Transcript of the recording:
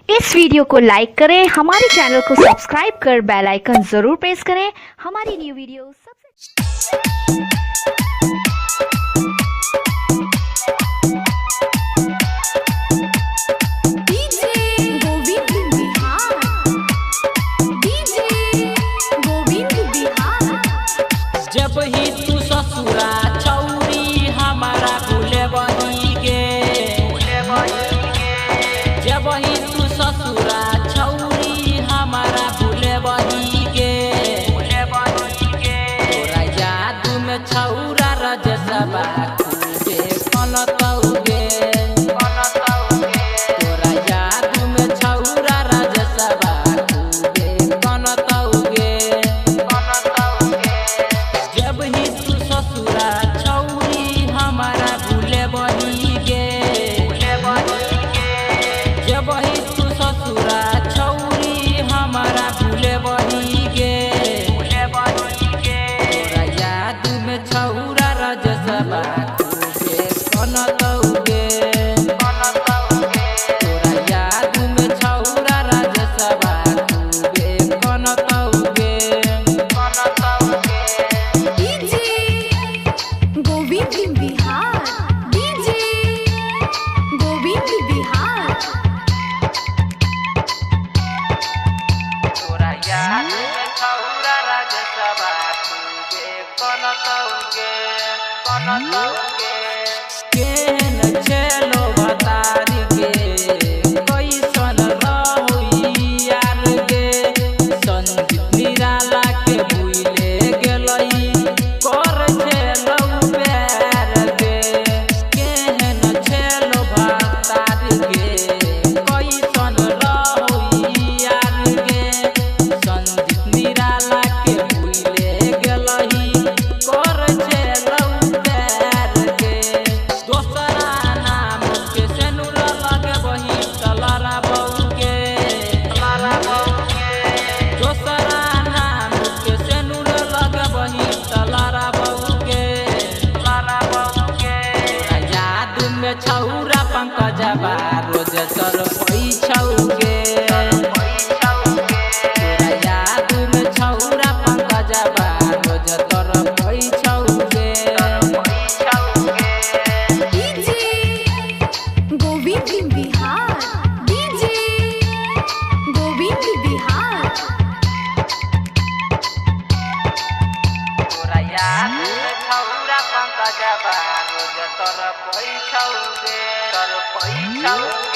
इस video को लाइक करें, हमारे चैनल को सब्सक्राइब कर बेल आइकन जरूर प्रेस करें। हमारी न्यू वीडियो जब ही तू ससुरा छौरी हमारा भूले बही गे, जब ही तू ससुरा छौरी हमारा भूले बही गे, तोरा याद में छौरा रजसबा खूबे कनतौगे, तोरा याद में छौरा रजसबा खूबे कनतौगे। जब ही तू ससुरा छौरी हमारा भूले बही गे, जब ही तू ससुरा छौरी हमारा भूले बही गे, तोरा याद में छौरा रजसबा खूबे कनतौगे, तोरा याद में छौरा रजसबा खूबे कनतौगे। तोरा याद में छौरा रजसबा खूबे कनतौगे, कनतौगे। केहन छेलो बतारी गे, कैसन रहुई यार गे, संदीप निराला के भूले गेलई, कर छेलौ प्यार गे। केहन छेलो बतारी गे, कैसन रहुई यार गे, संदीप निराला के भूले गेलई, कर छेलौ प्यार गे। दोसरा नाम के सेनुर लगे बही तलरा बउगे, दोसरा नाम के सेनुर लगे बही तलरा बउगे। तोरा याद में छौरा पंकजबा रोज तर पैछौगे, तोरा याद में छौरा पंकजबा रोज तर पैछौगे। तोरा याद में छौरा पंकजबा रोज तर पैछौगे, तर पैछौगे।